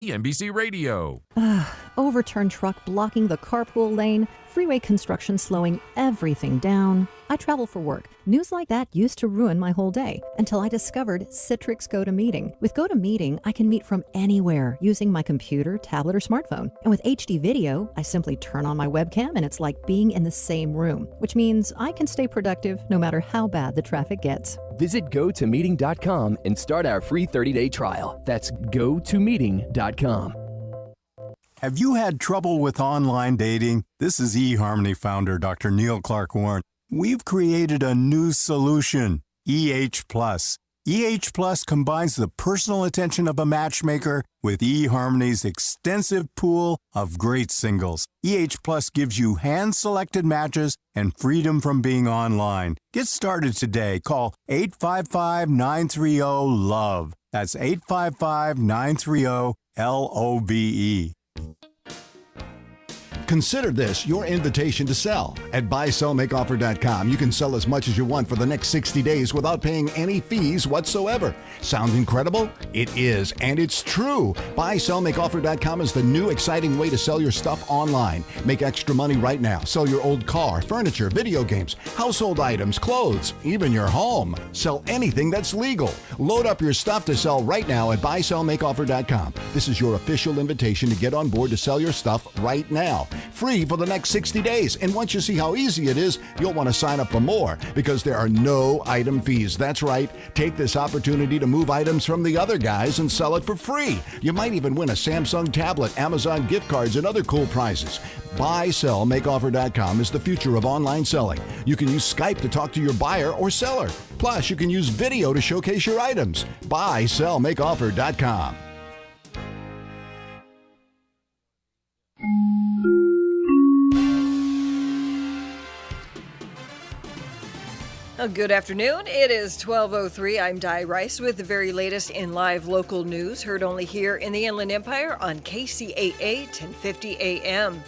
NBC Radio. Overturned truck blocking the carpool lane, freeway construction slowing everything down. I travel for work. News like that used to ruin my whole day until I discovered Citrix GoToMeeting. With GoToMeeting, I can meet from anywhere using my computer, tablet, or smartphone. And with HD video, I simply turn on my webcam and it's like being in the same room, which means I can stay productive no matter how bad the traffic gets. Visit GoToMeeting.com and start our free 30-day trial. That's GoToMeeting.com. Have you had trouble with online dating? This is eHarmony founder Dr. Neil Clark Warren. We've created a new solution, EH Plus. EH Plus combines the personal attention of a matchmaker with eHarmony's extensive pool of great singles. EH Plus gives you hand-selected matches and freedom from being online. Get started today. Call 855-930-LOVE. That's 855-930-LOVE. Consider this your invitation to sell. At buysellmakeoffer.com, you can sell as much as you want for the next 60 days without paying any fees whatsoever. Sound incredible? It is, and it's true. Buysellmakeoffer.com is the new exciting way to sell your stuff online. Make extra money right now. Sell your old car, furniture, video games, household items, clothes, even your home. Sell anything that's legal. Load up your stuff to sell right now at buysellmakeoffer.com. This is your official invitation to get on board to sell your stuff right now. Free for the next 60 days. And once you see how easy it is, you'll want to sign up for more because there are no item fees. That's right. Take this opportunity to move items from the other guys and sell it for free. You might even win a Samsung tablet, Amazon gift cards, and other cool prizes. BuySellMakeOffer.com is the future of online selling. You can use Skype to talk to your buyer or seller. Plus, you can use video to showcase your items. BuySellMakeOffer.com. Good afternoon. It is 12:03. I'm Di Rice with the very latest in live local news, heard only here in the Inland Empire on Kcaa 1050 AM.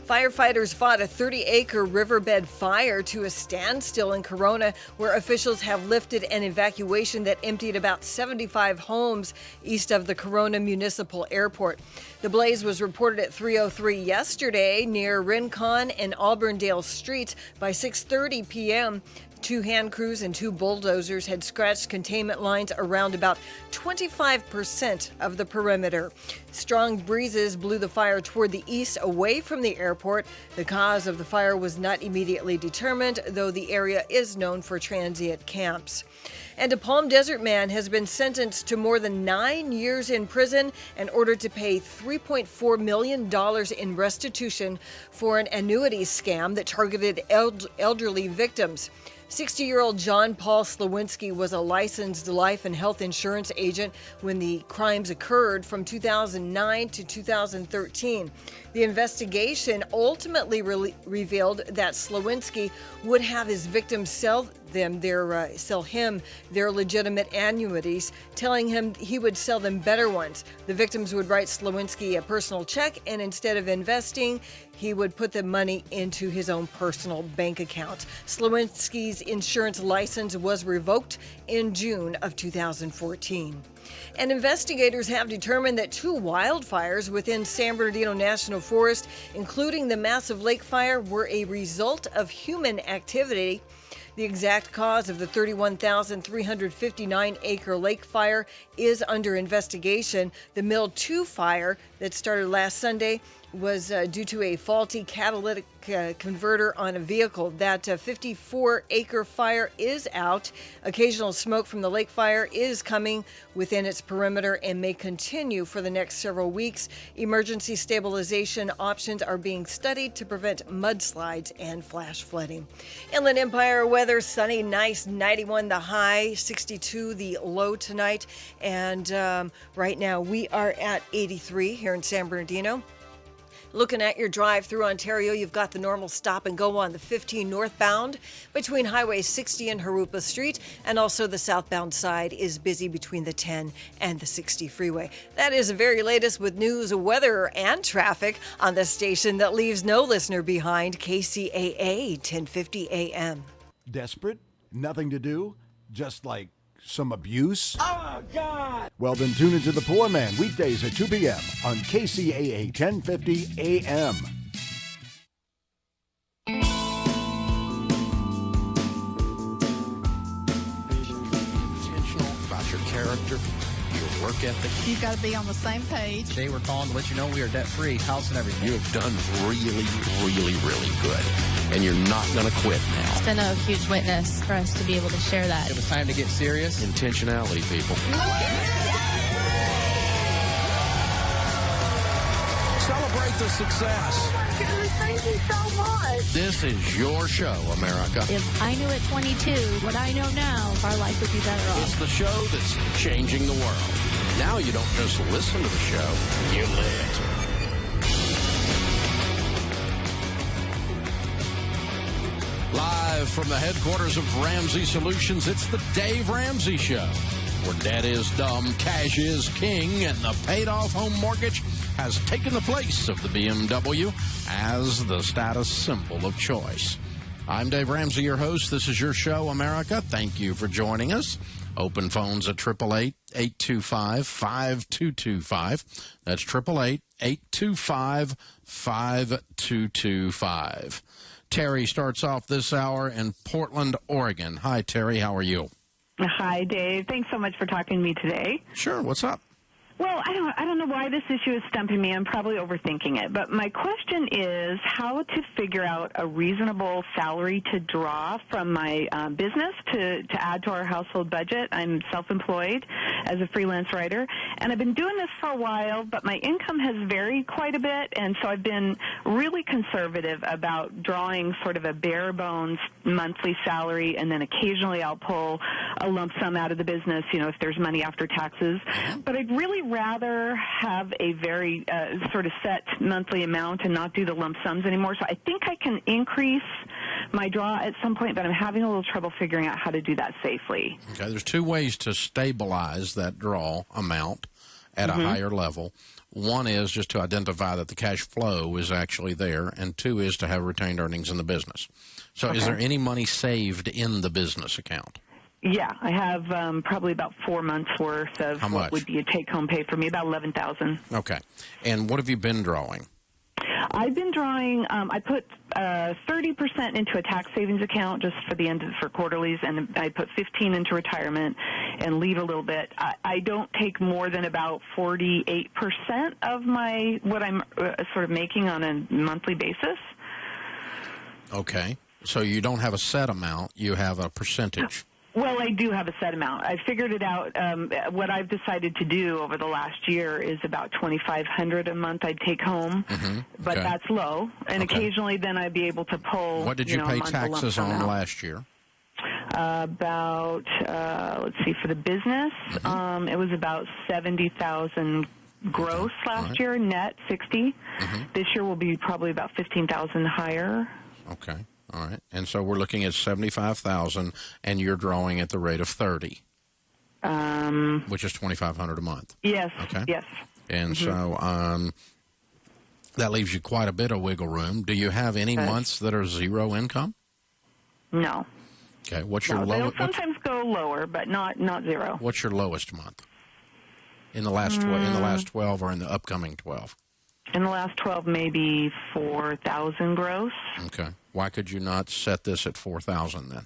Firefighters fought a 30-acre riverbed fire to a standstill in Corona, where officials have lifted an evacuation that emptied about 75 homes east of the Corona Municipal Airport. The blaze was reported at 3:03 yesterday near Rincon and Auburndale Streets by 6:30 p.m. 2 hand crews and 2 bulldozers had scratched containment lines around about 25% of the perimeter. Strong breezes blew the fire toward the east away from the airport. The cause of the fire was not immediately determined, though the area is known for transient camps. And a Palm Desert man has been sentenced to more than 9 years in prison and ordered to pay $3.4 million in restitution for an annuity scam that targeted elderly victims. 60-year-old John Paul Slawinski was a licensed life and health insurance agent when the crimes occurred from 2009 to 2013. The investigation ultimately revealed that Slawinski would have his victims sell him their legitimate annuities, telling him he would sell them better ones. The victims would write Slawinski a personal check, and instead of investing, he would put the money into his own personal bank account. Slawinski's insurance license was revoked in June of 2014. And investigators have determined that 2 wildfires within San Bernardino National Forest, including the massive lake fire, were a result of human activity. The exact cause of the 31,359-acre lake fire is under investigation. The Mill 2 fire that started last Sunday was due to a faulty catalytic converter on a vehicle. That 54-acre fire is out. Occasional smoke from the lake fire is coming within its perimeter and may continue for the next several weeks. Emergency stabilization options are being studied to prevent mudslides and flash flooding. Inland Empire weather, sunny, nice, 91 the high, 62 the low tonight. And right now we are at 83 here in San Bernardino. Looking at your drive through Ontario, you've got the normal stop and go on the 15 northbound between Highway 60 and Harupa Street, and also the southbound side is busy between the 10 and the 60 freeway. That is the very latest with news, weather, and traffic on the station that leaves no listener behind, Kcaa 1050 AM. Desperate? Nothing to do? Just like Some abuse? Oh, God! Well, then tune into The Poor Man weekdays at 2 p.m. on KCAA 1050 AM. Intentional about your character, your work ethic. You've got to be on the same page. Today we're calling to let you know we are debt-free, house and everything. You have done really, really, really good. And you're not going to quit now. It's been a huge witness for us to be able to share that. It was time to get serious. Intentionality, people. Celebrate the success. Oh my goodness, thank you so much. This is your show, America. If I knew at 22 what I know now, our life would be better off. It's the show that's changing the world. Now you don't just listen to the show, you live it. Live from the headquarters of Ramsey Solutions, it's the Dave Ramsey Show, where debt is dumb, cash is king, and the paid-off home mortgage has taken the place of the BMW as the status symbol of choice. I'm Dave Ramsey, your host. This is your show, America. Thank you for joining us. Open phones at 888-825-5225. That's 888-825-5225. Terry starts off this hour in Portland, Oregon. Hi, Terry. How are you? Hi, Dave. Thanks so much for talking to me today. Sure. What's up? Well, I don't know why this issue is stumping me. I'm probably overthinking it. But my question is how to figure out a reasonable salary to draw from my business to add to our household budget. I'm self-employed as a freelance writer, and I've been doing this for a while, but my income has varied quite a bit, and so I've been really conservative about drawing sort of a bare-bones monthly salary, and then occasionally I'll pull a lump sum out of the business, you know, if there's money after taxes. But I'd really rather have a very sort of set monthly amount and not do the lump sums anymore. So I think I can increase my draw at some point, but I'm having a little trouble figuring out how to do that safely. Okay, there's two ways to stabilize that draw amount at a higher level. One is just to identify that the cash flow is actually there, and two is to have retained earnings in the business. So is there any money saved in the business account? Yeah, I have probably about 4 months worth of what would be a take-home pay for me, about $11,000. Okay. And what have you been drawing? I've been drawing, I put 30% into a tax savings account just for the end for quarterlies, and I put 15 into retirement and leave a little bit. I don't take more than about 48% of what I'm sort of making on a monthly basis. Okay. So you don't have a set amount, you have a percentage. Well, I do have a set amount. I figured it out. What I've decided to do over the last year is about $2,500 a month I'd take home, but that's low. And occasionally then I'd be able to pull. What did you pay taxes on last year? About let's see, for the business, it was about $70,000 gross last year, net 60. This year will be probably about $15,000 higher. Okay. All right, and so we're looking at $75,000, and you're drawing at the rate of 30, which is $2,500 a month. Yes. Okay. Yes. And so that leaves you quite a bit of wiggle room. Do you have any months that are zero income? No. Okay. What's your lowest? They'll sometimes go lower, but not zero. What's your lowest month? In the last in the last 12 or in the upcoming 12? In the last 12, maybe 4,000 gross. Okay. Why could you not set this at 4,000 then?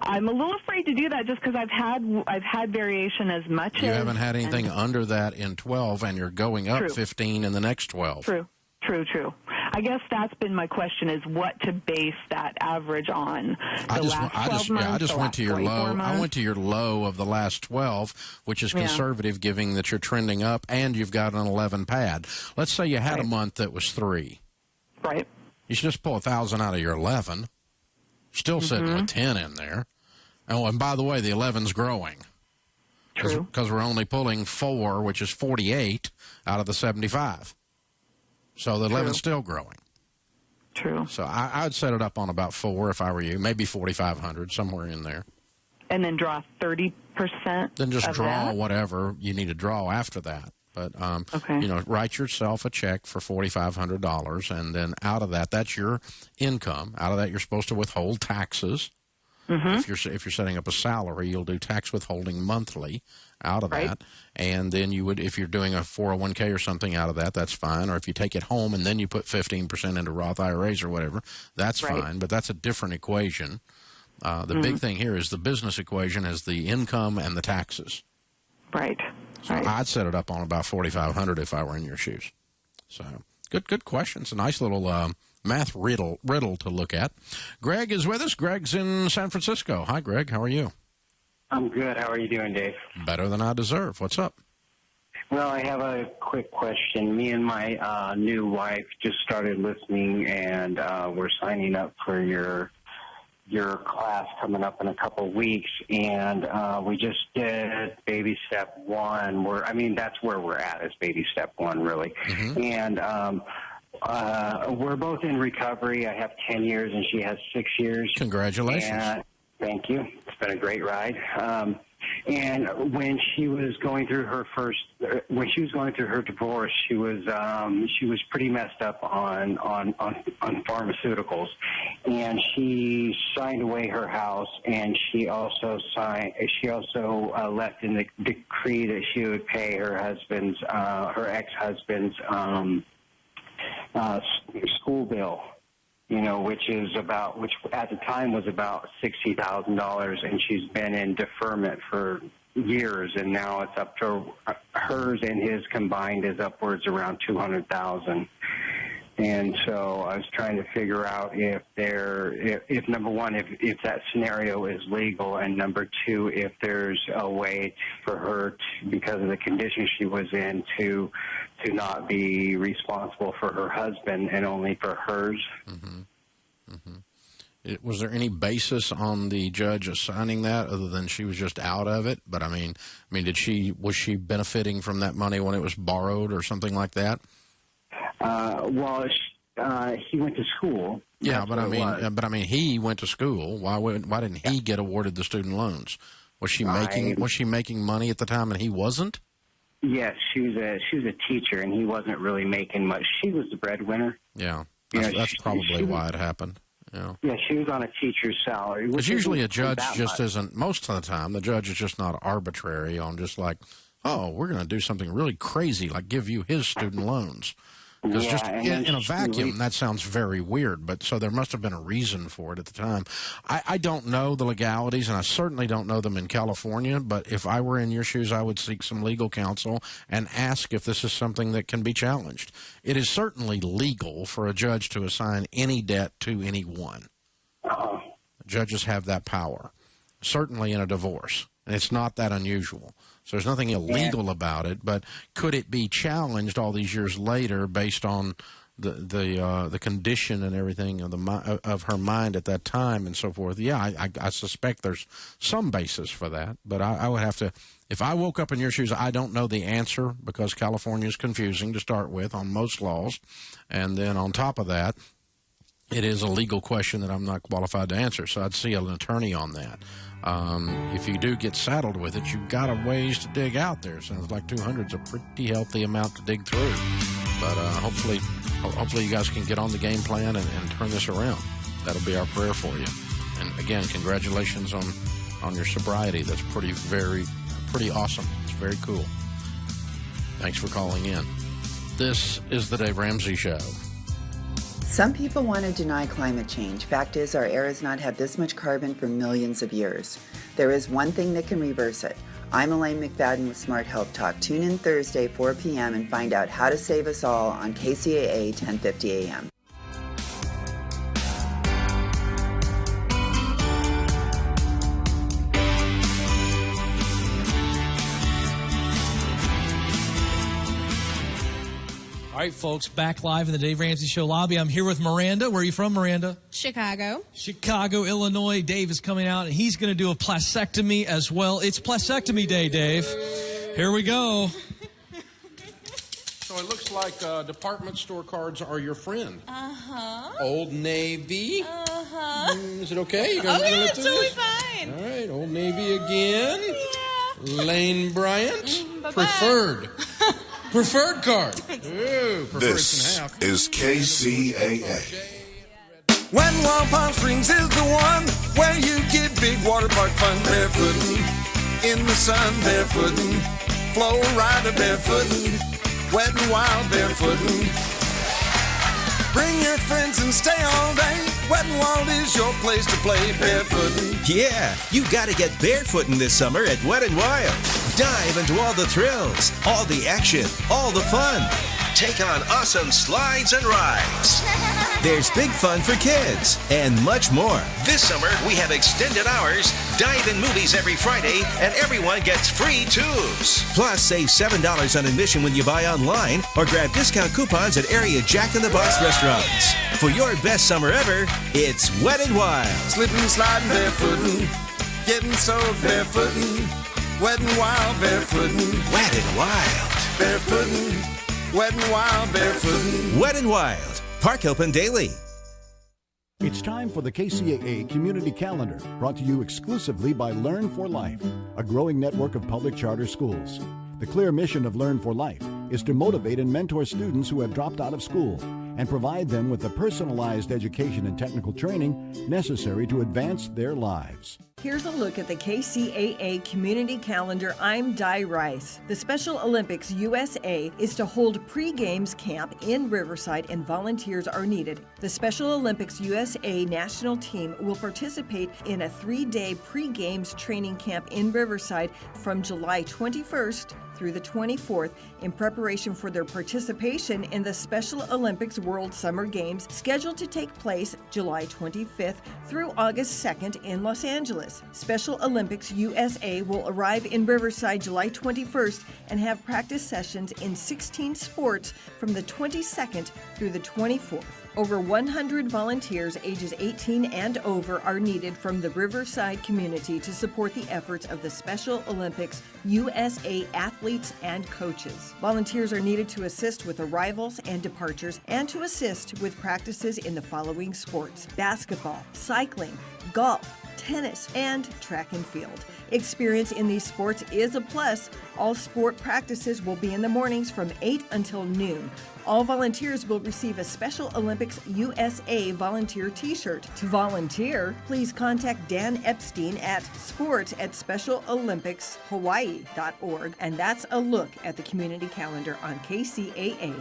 I'm a little afraid to do that just because I've had variation as much as... You haven't had anything under that in 12, and you're going up 15 in the next 12. True. I guess that's been my question, is what to base that average on. I just went to your low. I went to your low of the last 12, which is conservative, given that you're trending up and you've got an 11 pad. Let's say you had a month that was 3. Right. You should just pull 1,000 out of your 11. Still sitting with 10 in there. Oh, and by the way, the 11's growing. True. Because we're only pulling 4, which is 48, out of the 75. So the 11's still growing. True. So I would set it up on about 4 if I were you, maybe 4,500, somewhere in there. And then draw 30%. Then just draw that? whatever you need to draw after that. But write yourself a check for $4,500, and then out of that, that's your income. Out of that, you're supposed to withhold taxes. If you're setting up a salary, you'll do tax withholding monthly out of that, and then you would, if you're doing a 401k or something out of that, that's fine. Or if you take it home and then you put 15% into Roth IRAs or whatever, that's fine. But that's a different equation. The big thing here is the business equation is the income and the taxes. Right. So I'd set it up on about $4,500 if I were in your shoes. So good question. It's a nice little math riddle to look at. Greg is with us. Greg's in San Francisco. Hi, Greg. How are you? I'm good. How are you doing, Dave? Better than I deserve. What's up? Well, I have a quick question. Me and my new wife just started listening, and we're signing up for your class coming up in a couple weeks, and we just did baby step one. That's where we're at, is baby step one, really. And we're both in recovery. I have 10 years, and she has 6 years. Congratulations. Thank you. It's been a great ride. And when she was going through her divorce, she was pretty messed up on pharmaceuticals, and she signed away her house, and she also left in the decree that she would pay her ex-husband's school bill. Which at the time was about $60,000, and she's been in deferment for years, and now it's up to hers and his combined is upwards around $200,000. And so I was trying to figure out if number one, if that scenario is legal, and number two, if there's a way for her to, because of the condition she was in, to not be responsible for her husband and only for hers. Was there any basis on the judge assigning that other than she was just out of it? But I mean, was she benefiting from that money when it was borrowed or something like that? He went to school. Yeah, but he went to school. Why didn't he get awarded the student loans? Was she making money at the time and he wasn't? Yes, she was a teacher, and he wasn't really making much. She was the breadwinner. Yeah, that's probably why it happened. Yeah, she was on a teacher's salary. Because usually a judge just isn't, most of the time, the judge is just not arbitrary on just like, oh, we're going to do something really crazy, like give you his student loans. Because in a vacuum, that sounds very weird. But so there must have been a reason for it at the time. I don't know the legalities, and I certainly don't know them in California. But if I were in your shoes, I would seek some legal counsel and ask if this is something that can be challenged. It is certainly legal for a judge to assign any debt to anyone. Judges have that power, certainly in a divorce. And it's not that unusual. So there's nothing illegal about it, but could it be challenged all these years later based on the condition and everything of her mind at that time and so forth? Yeah, I suspect there's some basis for that, but I would have to, if I woke up in your shoes, I don't know the answer because California is confusing to start with on most laws, and then on top of that, it is a legal question that I'm not qualified to answer, so I'd see an attorney on that. If you do get saddled with it, you've got a ways to dig out there. Sounds like 200 is a pretty healthy amount to dig through. But hopefully you guys can get on the game plan and turn this around. That'll be our prayer for you. And again, congratulations on your sobriety. That's pretty awesome. It's very cool. Thanks for calling in. This is the Dave Ramsey Show. Some people want to deny climate change. Fact is, our air has not had this much carbon for millions of years. There is one thing that can reverse it. I'm Elaine McFadden with Smart Health Talk. Tune in Thursday, 4 p.m. and find out how to save us all on Kcaa 1050 a.m. All right, folks, back live in the Dave Ramsey Show lobby. I'm here with Miranda. Where are you from, Miranda? Chicago, Illinois. Dave is coming out, and he's going to do a plastectomy as well. It's plastectomy day, Dave. Here we go. So it looks like department store cards are your friend. Uh-huh. Old Navy. Uh-huh. Is it okay? It's totally fine. All right, Old Navy again. Yeah. Lane Bryant. Bye-bye. Preferred card. Ooh, this is KCAA. Wet n Wild Palm Springs is the one where you get big water park fun. Barefootin' in the sun, barefootin', flow rider barefootin', Wet n Wild barefootin'. Bring your friends and stay all day. Wet n Wild is your place to play barefootin'. Yeah, you gotta get barefootin' this summer at Wet n Wild. Dive into all the thrills, all the action, all the fun. Take on awesome slides and rides. There's big fun for kids and much more. This summer, we have extended hours, dive-in movies every Friday, and everyone gets free tubes. Plus, save $7 on admission when you buy online or grab discount coupons at area Jack in the Box restaurants. For your best summer ever, it's Wet n Wild. Slipping, sliding, barefootin', getting soaked barefootin', Wet n Wild barefootin', Wet n Wild. Barefootin', Wet n Wild barefootin'. Wet n Wild. Park open daily. It's time for the KCAA Community Calendar, brought to you exclusively by Learn for Life, a growing network of public charter schools. The clear mission of Learn for Life is to motivate and mentor students who have dropped out of school and provide them with the personalized education and technical training necessary to advance their lives. Here's a look at the KCAA Community Calendar. I'm Di Rice. The Special Olympics USA is to hold pre-games camp in Riverside, and volunteers are needed. The Special Olympics USA national team will participate in a 3-day pre-games training camp in Riverside from July 21st through the 24th in preparation for their participation in the Special Olympics World Summer Games, scheduled to take place July 25th through August 2nd in Los Angeles. Special Olympics USA will arrive in Riverside July 21st and have practice sessions in 16 sports from the 22nd through the 24th. Over 100 volunteers ages 18 and over are needed from the Riverside community to support the efforts of the Special Olympics USA athletes and coaches. Volunteers are needed to assist with arrivals and departures and to assist with practices in the following sports: basketball, cycling, golf, tennis, and track and field. Experience in these sports is a plus. All sport practices will be in the mornings from 8 until noon. All volunteers will receive a Special Olympics USA volunteer t-shirt. To volunteer, please contact Dan Epstein at sports@specialolympicshawaii.org. And that's a look at the community calendar on KCAA.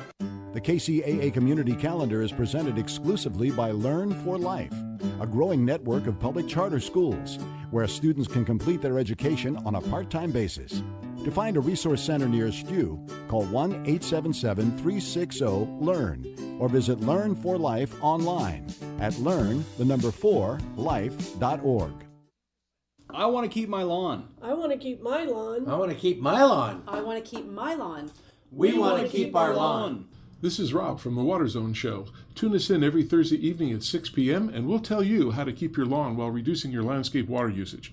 The KCAA Community Calendar is presented exclusively by Learn for Life, a growing network of public charter schools where students can complete their education on a part-time basis. To find a resource center nearest you, call 1-877-360-LEARN or visit Learn for Life online at learn4life.org. I want to keep my lawn. I want to keep my lawn. I want to keep my lawn. I want to keep my lawn. We want to keep our lawn. This is Rob from the Water Zone Show. Tune us in every Thursday evening at 6 p.m. and we'll tell you how to keep your lawn while reducing your landscape water usage.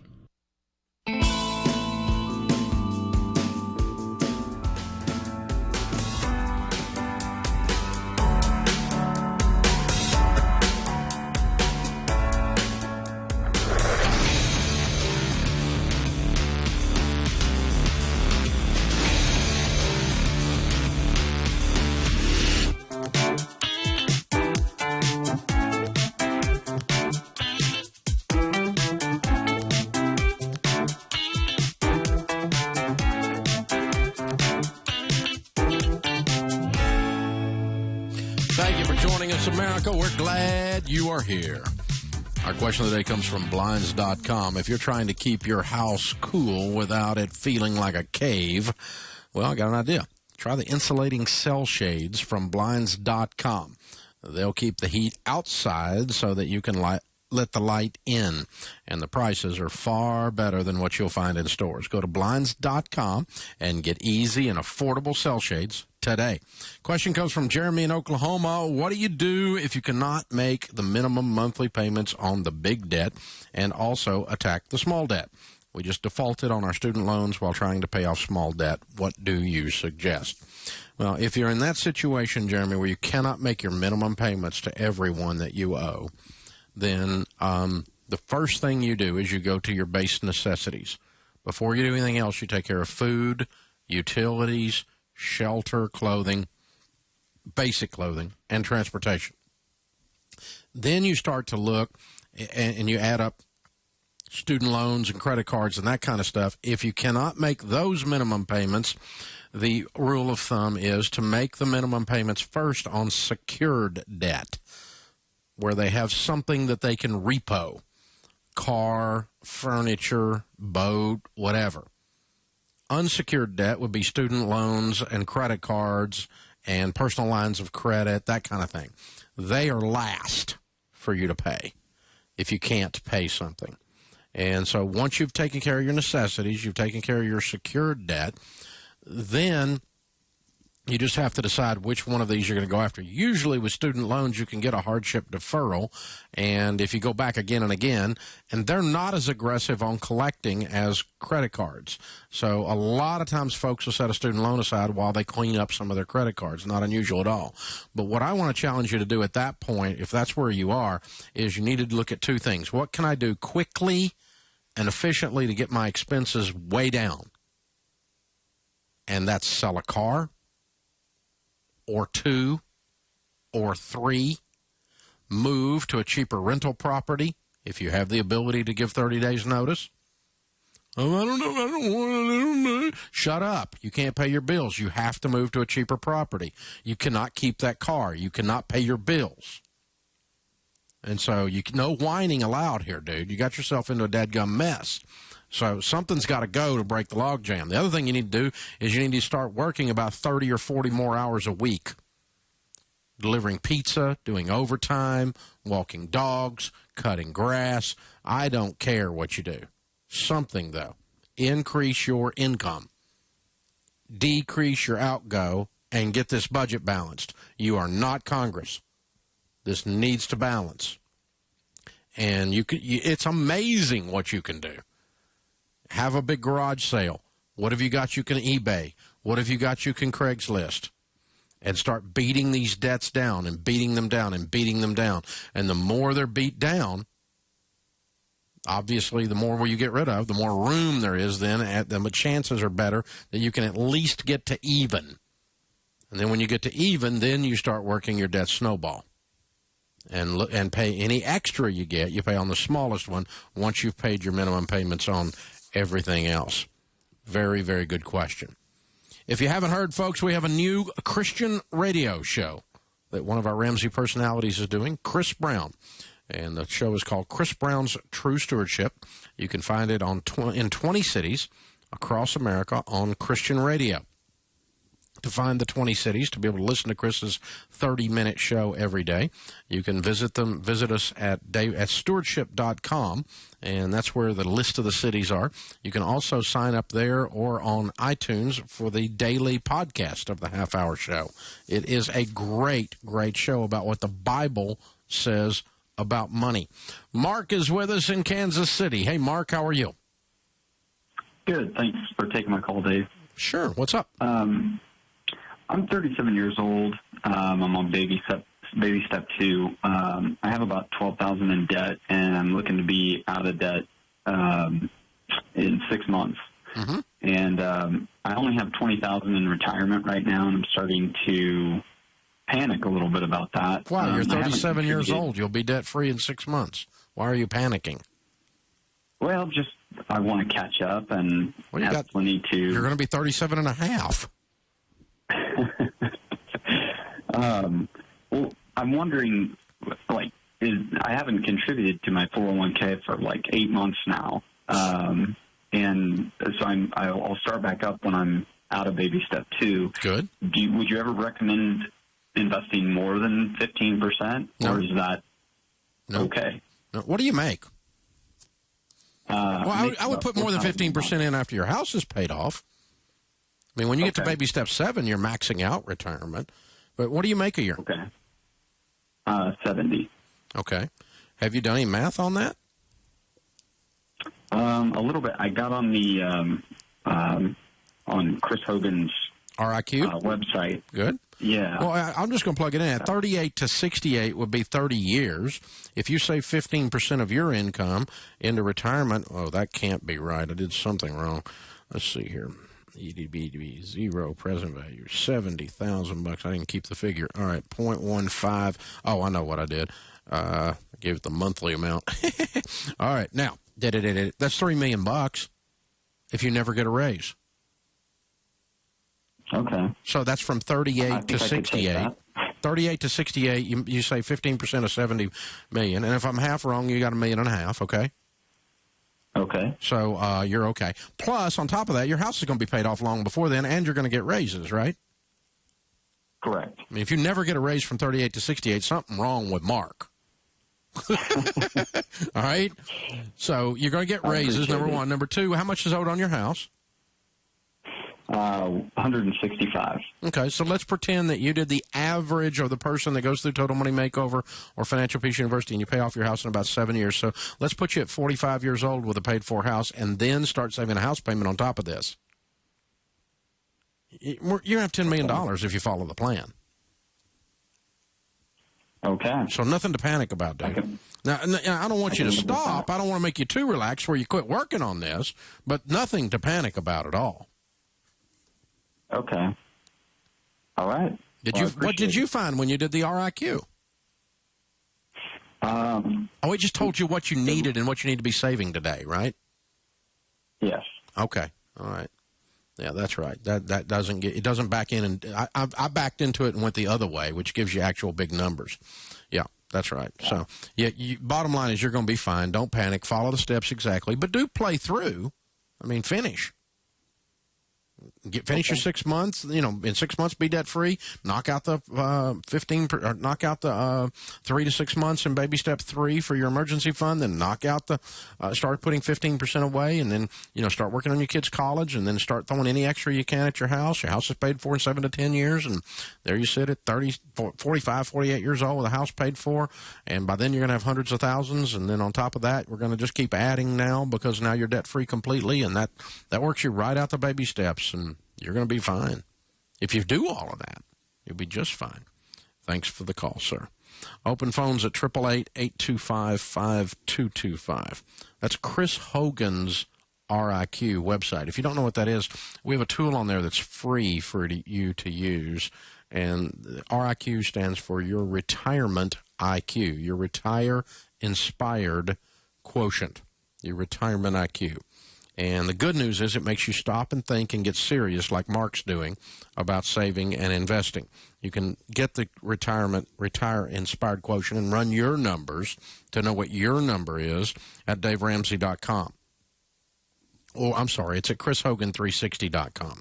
America, we're glad you are here. Our question of the day comes from Blinds.com. If you're trying to keep your house cool without it feeling like a cave, well, I got an idea. Try the insulating cell shades from Blinds.com. They'll keep the heat outside so that you can let the light in, and the prices are far better than what you'll find in stores. Go to Blinds.com and get easy and affordable cell shades today. Question comes from Jeremy in Oklahoma. What do you do if you cannot make the minimum monthly payments on the big debt and also attack the small debt? We just defaulted on our student loans while trying to pay off small debt. What do you suggest? Well, if you're in that situation, Jeremy, where you cannot make your minimum payments to everyone that you owe, then the first thing you do is you go to your base necessities. Before you do anything else, you take care of food, utilities, shelter, clothing, basic clothing, and transportation. Then you start to look and you add up student loans and credit cards and that kind of stuff. If you cannot make those minimum payments, the rule of thumb is to make the minimum payments first on secured debt, where they have something that they can repo, car, furniture, boat, whatever. Unsecured debt would be student loans and credit cards and personal lines of credit, that kind of thing. They are last for you to pay if you can't pay something. And so once you've taken care of your necessities, you've taken care of your secured debt, then you just have to decide which one of these you're going to go after. Usually with student loans, you can get a hardship deferral, and if you go back again and again, and they're not as aggressive on collecting as credit cards. So a lot of times folks will set a student loan aside while they clean up some of their credit cards. Not unusual at all. But what I want to challenge you to do at that point, if that's where you are, is you need to look at two things. What can I do quickly and efficiently to get my expenses way down? And that's sell a car, or 2, or 3, move to a cheaper rental property if you have the ability to give 30 days notice. Oh, I don't know. Shut up. You can't pay your bills. You have to move to a cheaper property. You cannot keep that car. You cannot pay your bills. And so no whining allowed here, dude. You got yourself into a dadgum mess. So something's got to go to break the logjam. The other thing you need to do is you need to start working about 30 or 40 more hours a week. Delivering pizza, doing overtime, walking dogs, cutting grass. I don't care what you do. Something, though. Increase your income. Decrease your outgo and get this budget balanced. You are not Congress. This needs to balance. And it's amazing what you can do. Have a big garage sale. What have you got you can eBay? What have you got you can Craigslist? And start beating these debts down and beating them down and beating them down. And the more they're beat down, obviously the more you get rid of, the more room there is then, the chances are better that you can at least get to even. And then when you get to even, then you start working your debt snowball. And pay any extra you get, you pay on the smallest one once you've paid your minimum payments on everything else. Very, very good question. If you haven't heard, folks, we have a new Christian radio show that one of our Ramsey personalities is doing, Chris Brown. And the show is called Chris Brown's True Stewardship. You can find it in 20 cities across America on Christian radio. To find the 20 cities, to be able to listen to Chris's 30-minute show every day, you can visit us at stewardship.com, and that's where the list of the cities are. You can also sign up there or on iTunes for the daily podcast of the half-hour show. It is a great, great show about what the Bible says about money. Mark is with us in Kansas City. Hey, Mark, how are you? Good. Thanks for taking my call, Dave. Sure. What's up? I'm 37 years old. I'm on baby step 2. I have about $12,000 in debt, and I'm looking to be out of debt in 6 months. Mm-hmm. And I only have $20,000 in retirement right now, and I'm starting to panic a little bit about that. Wow, you're 37 years old. You'll be debt-free in 6 months. Why are you panicking? Well, just I want to catch up and have plenty to... You're going to be 37 and a half. Well, I'm wondering, I haven't contributed to my 401k for 8 months now, and so I'll start back up when I'm out of baby step 2. Good. Would you ever recommend investing more than 15%, or is that okay? No. What do you make? I would put more than 15% in after your house is paid off. I mean, when you get to baby step 7, you're maxing out retirement. But what do you make a year? Okay. 70. Okay. Have you done any math on that? A little bit. I got on the on Chris Hogan's RIQ website. Good. Yeah. Well, I'm just going to plug it in. At 38 to 68 would be 30 years. If you save 15% of your income into retirement, that can't be right. I did something wrong. Let's see here. EDB, zero present value, $70,000. I didn't keep the figure. All right, 0.15. Oh, I know what I did. I gave it the monthly amount. All right, now that's $3 million if you never get a raise. Okay. So that's from 38 to 68. 38 to 68, you say 15% of 70 million. And if I'm half wrong, you got $1.5 million, okay? Okay. So you're okay. Plus, on top of that, your house is going to be paid off long before then, and you're going to get raises, right? Correct. I mean, if you never get a raise from 38 to 68, something wrong with Mark. All right? So you're going to get raises, number one. Number two, how much is owed on your house? 165. Okay, so let's pretend that you did the average of the person that goes through Total Money Makeover or Financial Peace University, and you pay off your house in about 7 years. So let's put you at 45 years old with a paid-for house, and then start saving a house payment on top of this. You're going to have $10 million if you follow the plan. Okay. So nothing to panic about, dude. Now, I don't want you to stop. I don't want to make you too relaxed where you quit working on this, but nothing to panic about at all. Okay. All right. What did you find when you did the RIQ? It just told you what you needed and what you need to be saving today, right? Yes. Okay. All right. Yeah, that's right. That doesn't back in, and I backed into it and went the other way, which gives you actual big numbers. Yeah, that's right. So, bottom line is you're going to be fine. Don't panic. Follow the steps exactly, but do play through. I mean, finish. Finish your 6 months. In 6 months, be debt free. Knock out the 3 to 6 months in baby step 3 for your emergency fund. Then knock out start putting 15% away, and then start working on your kids' college, and then start throwing any extra you can at your house. Your house is paid for in 7 to 10 years, and there you sit at 30, 45, 48 years old with a house paid for, and by then you're going to have hundreds of thousands. And then on top of that, we're going to just keep adding now because now you're debt free completely, and that works you right out the baby steps. And you're going to be fine. If you do all of that, you'll be just fine. Thanks for the call, sir. Open phones at 888-825-5225. That's Chris Hogan's RIQ website. If you don't know what that is, we have a tool on there that's free for you to use. And RIQ stands for your retirement IQ, your retire-inspired quotient, your retirement IQ. And the good news is it makes you stop and think and get serious like Mark's doing about saving and investing. You can get the retire-inspired quotient and run your numbers to know what your number is at DaveRamsey.com. I'm sorry, it's at ChrisHogan360.com.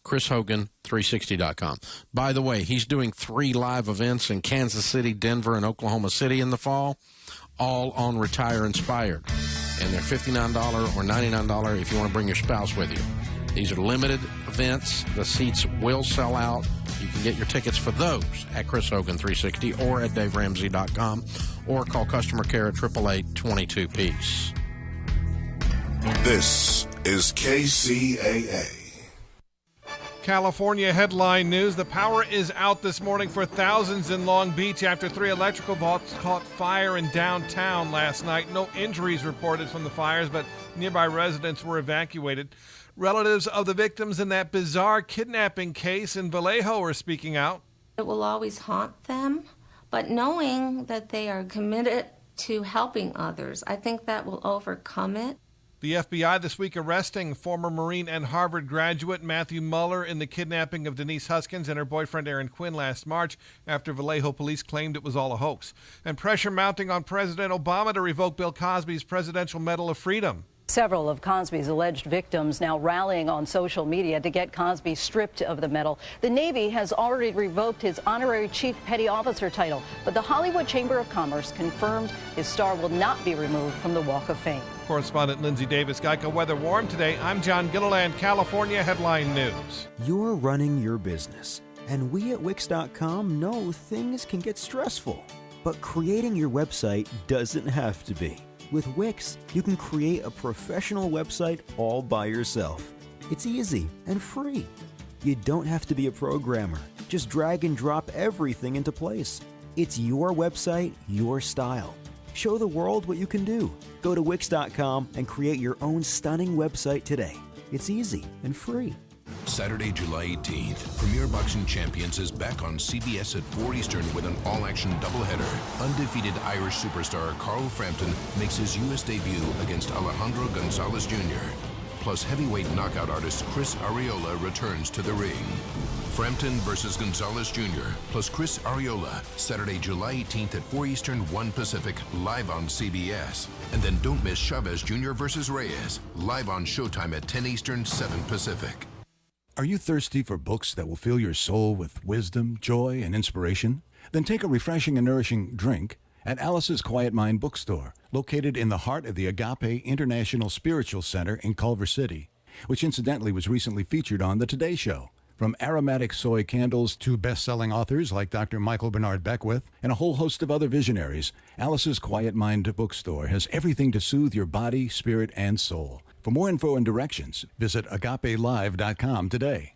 ChrisHogan360.com. By the way, he's doing 3 live events in Kansas City, Denver, and Oklahoma City in the fall, all on Retire Inspired. And they're $59 or $99 if you want to bring your spouse with you. These are limited events. The seats will sell out. You can get your tickets for those at ChrisHogan360 or at DaveRamsey.com, or call customer care at 888-22-PEACE. This is KCAA. California headline news. The power is out this morning for thousands in Long Beach after 3 electrical vaults caught fire in downtown last night. No injuries reported from the fires, but nearby residents were evacuated. Relatives of the victims in that bizarre kidnapping case in Vallejo are speaking out. It will always haunt them, but knowing that they are committed to helping others, I think that will overcome it. The FBI this week arresting former Marine and Harvard graduate Matthew Mueller in the kidnapping of Denise Huskins and her boyfriend Aaron Quinn last March after Vallejo police claimed it was all a hoax. And pressure mounting on President Obama to revoke Bill Cosby's Presidential Medal of Freedom. Several of Cosby's alleged victims now rallying on social media to get Cosby stripped of the medal. The Navy has already revoked his honorary chief petty officer title, but the Hollywood Chamber of Commerce confirmed his star will not be removed from the Walk of Fame. Correspondent Lindsay Davis, Geico Weather Warm. Today, I'm John Gilliland, California Headline News. You're running your business, and we at Wix.com know things can get stressful, but creating your website doesn't have to be. With Wix, you can create a professional website all by yourself. It's easy and free. You don't have to be a programmer. Just drag and drop everything into place. It's your website, your style. Show the world what you can do. Go to Wix.com and create your own stunning website today. It's easy and free. Saturday, July 18th, Premier Boxing Champions is back on CBS at 4 Eastern with an all-action doubleheader. Undefeated Irish superstar Carl Frampton makes his U.S. debut against Alejandro Gonzalez Jr. Plus heavyweight knockout artist Chris Arreola returns to the ring. Frampton versus Gonzalez Jr. plus Chris Arreola, Saturday, July 18th at 4 Eastern, 1 Pacific, live on CBS. And then don't miss Chavez Jr. versus Reyes, live on Showtime at 10 Eastern, 7 Pacific. Are you thirsty for books that will fill your soul with wisdom, joy, and inspiration? Then take a refreshing and nourishing drink at Alice's Quiet Mind Bookstore, located in the heart of the Agape International Spiritual Center in Culver City, which incidentally was recently featured on The Today Show. From aromatic soy candles to best-selling authors like Dr. Michael Bernard Beckwith and a whole host of other visionaries, Alice's Quiet Mind Bookstore has everything to soothe your body, spirit, and soul. For more info and directions, visit agapelive.com today.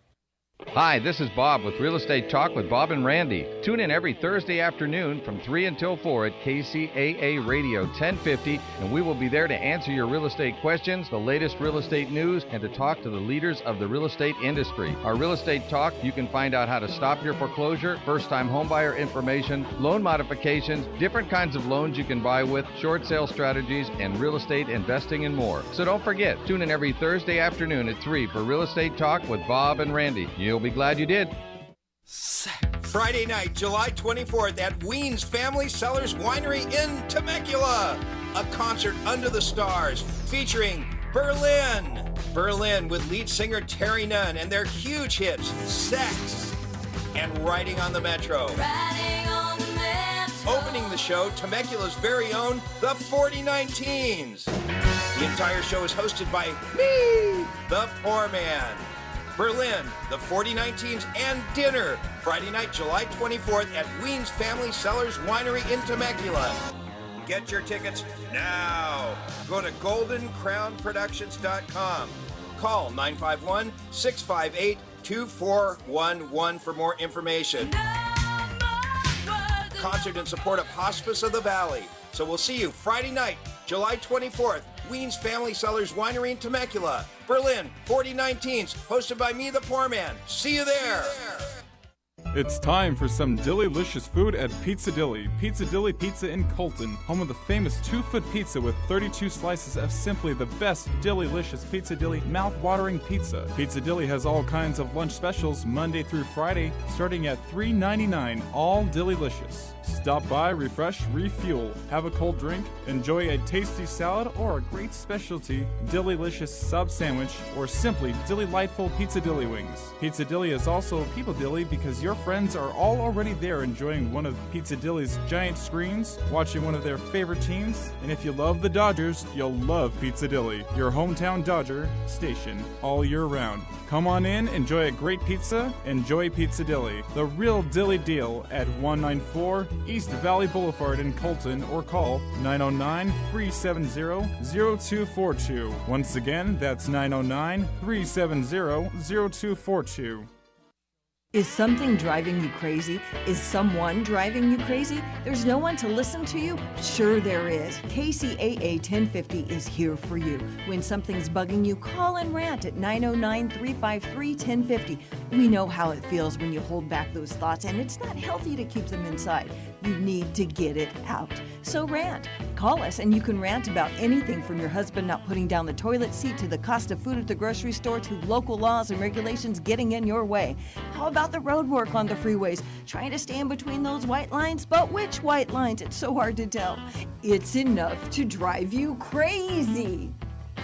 Hi, this is Bob with Real Estate Talk with Bob and Randy. Tune in every Thursday afternoon from 3 until 4 at Kcaa Radio 1050, and we will be there to answer your real estate questions, the latest real estate news, and to talk to the leaders of the real estate industry. Our Real Estate Talk, you can find out how to stop your foreclosure, first-time homebuyer information, loan modifications, different kinds of loans you can buy with, short sale strategies, and real estate investing and more. So don't forget, tune in every Thursday afternoon at 3 for Real Estate Talk with Bob and Randy. You'll be glad you did. Friday night, July 24th at Wien's Family Cellars Winery in Temecula. A concert under the stars featuring Berlin with lead singer Terry Nunn and their huge hits, Sex and Riding on the Metro. Opening the show, Temecula's very own, the 4019s. The entire show is hosted by me, the Poor Man. Berlin, the 4019s, and dinner, Friday night, July 24th at Wien's Family Cellars Winery in Temecula. Get your tickets now. Go to goldencrownproductions.com. Call 951-658-2411 for more information. Concert in support of Hospice of the Valley. So we'll see you Friday night, July 24th, Wien's Family Cellars Winery in Temecula. Berlin, 4019s, hosted by me, the Poor Man. See you there. It's time for some delicious food at Pizza Dilly. Pizza Dilly Pizza in Colton, home of the famous 2-foot pizza with 32 slices of simply the best delicious Pizza Dilly mouth-watering pizza. Pizza Dilly has all kinds of lunch specials Monday through Friday, starting at $3.99, all delicious. Stop by, refresh, refuel, have a cold drink, enjoy a tasty salad or a great specialty Dilly-licious sub sandwich, or simply Dilly-lightful Pizza Dilly wings. Pizza Dilly is also People Dilly because your friends are all already there enjoying one of Pizza Dilly's giant screens, watching one of their favorite teams, and if you love the Dodgers, you'll love Pizza Dilly, your hometown Dodger station, all year round. Come on in, enjoy a great pizza, enjoy Pizza Dilly, the real Dilly deal at 194 East Valley Boulevard in Colton, or call 909-370-0242. Once again, that's 909-370-0242. Is something driving you crazy? Is someone driving you crazy? There's no one to listen to you? Sure there is. KCAA 1050 is here for you. When something's bugging you, call and rant at 909-353-1050. We know how it feels when you hold back those thoughts, and it's not healthy to keep them inside. You need to get it out. So rant. Call us and you can rant about anything from your husband not putting down the toilet seat to the cost of food at the grocery store to local laws and regulations getting in your way. How about the road work on the freeways? Trying to stay in between those white lines? But which white lines? It's so hard to tell. It's enough to drive you crazy.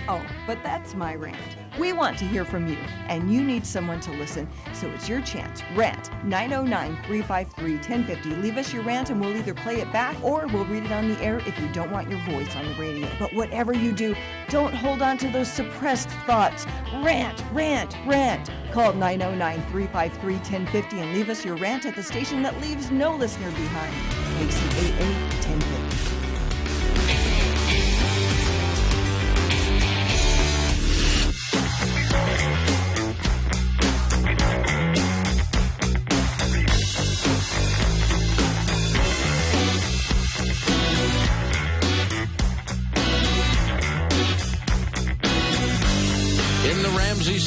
Oh, but that's my rant. We want to hear from you, and you need someone to listen, so it's your chance. Rant, 909-353-1050. Leave us your rant, and we'll either play it back or we'll read it on the air if you don't want your voice on the radio. But whatever you do, don't hold on to those suppressed thoughts. Rant, rant, rant. Call 909-353-1050 and leave us your rant at the station that leaves no listener behind. KCAA 1050.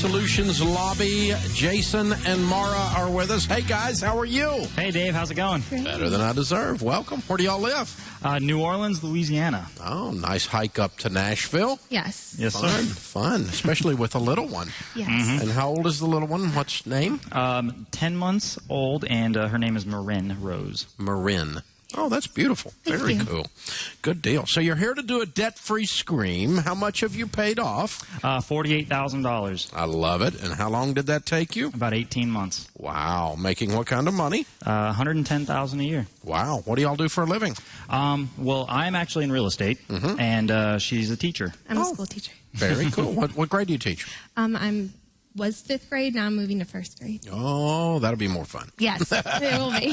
Solutions lobby. Jason and Mara are with us. Hey, guys, how are you? Hey, Dave, how's it going? Better than I deserve. Welcome. Where do y'all live? New Orleans, Louisiana. Oh, nice hike up to Nashville. Yes. Yes, fun, sir. Fun, especially with a little one. Yes. Mm-hmm. And how old is the little one? What's name? 10 months old, and her name is Marin Rose. Marin. Oh, that's beautiful. Very cool. Good deal. So you're here to do a debt-free scream. How much have you paid off? $48,000. I love it. And how long did that take you? About 18 months. Wow. Making what kind of money? $110,000 a year. Wow. What do y'all do for a living? Well, I'm actually in real estate, and she's a teacher. I'm a school teacher. Very cool. What grade do you teach? Was 5th grade, now I'm moving to 1st grade. Oh, that'll be more fun. Yes, it will be.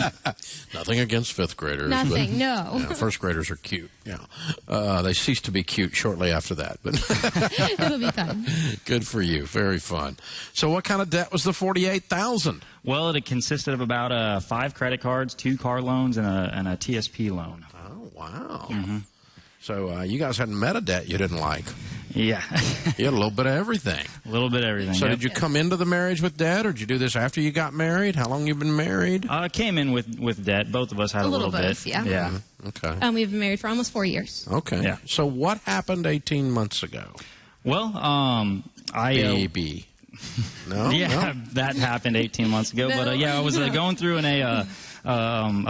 Nothing against 5th graders. Nothing, but, no. Yeah, 1st graders are cute. Yeah, they cease to be cute shortly after that. But it'll be fun. Good for you. Very fun. So, what kind of debt was the $48,000? Well, it consisted of about 5 credit cards, 2 car loans, and a TSP loan. Oh, wow. Mm-hmm. So, you guys hadn't met a debt you didn't like. Yeah. You had a little bit of everything. A little bit of everything. So yep. did you come into the marriage with debt, or did you do this after you got married? How long you been married? Came in with debt. Both of us had a little bit. Both, yeah. Yeah. Okay. We've been married for almost 4 years. Okay. Yeah. So what happened 18 months ago? Well, Baby. No? Yeah, No? that happened 18 months ago. No. But I was going through a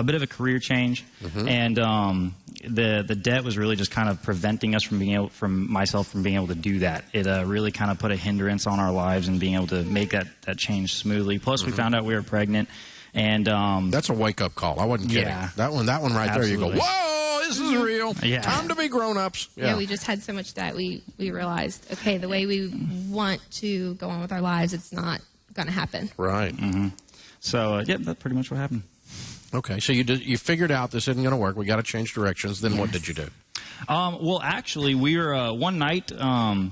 bit of a career change, and the debt was really just kind of preventing us from myself from being able to do that. It really kind of put a hindrance on our lives and being able to make that change smoothly. Plus, we found out we were pregnant, and that's a wake up call. I wasn't kidding. Yeah, that one right absolutely. there. You go, whoa, this is real. Yeah. Time to be grown ups. Yeah, we just had so much debt. We realized, okay, the way we want to go on with our lives, it's not going to happen. Right. Mm-hmm. So that's pretty much what happened. Okay, so you figured out this isn't going to work. We got to change directions. Then what did you do? Well, actually, we were one night.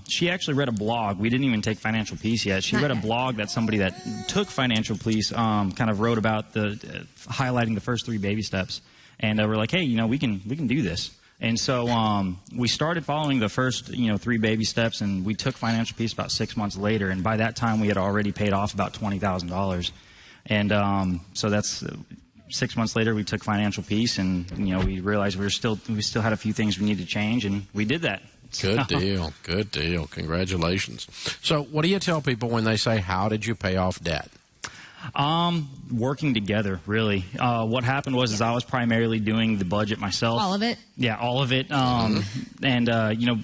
She actually read a blog. We didn't even take Financial Peace yet. She read a blog that somebody that took Financial Peace kind of wrote about highlighting the first 3 baby steps, and we're like, hey, we can do this. And so we started following the first 3 baby steps, and we took Financial Peace about 6 months later. And by that time, we had already paid off about $20,000, and so that's. 6 months later, we took Financial Peace, and we realized we still had a few things we needed to change, and we did that. Good deal. Good deal. Congratulations. So, what do you tell people when they say, "How did you pay off debt?" Working together, really. What happened was I was primarily doing the budget myself. All of it? Yeah, all of it. And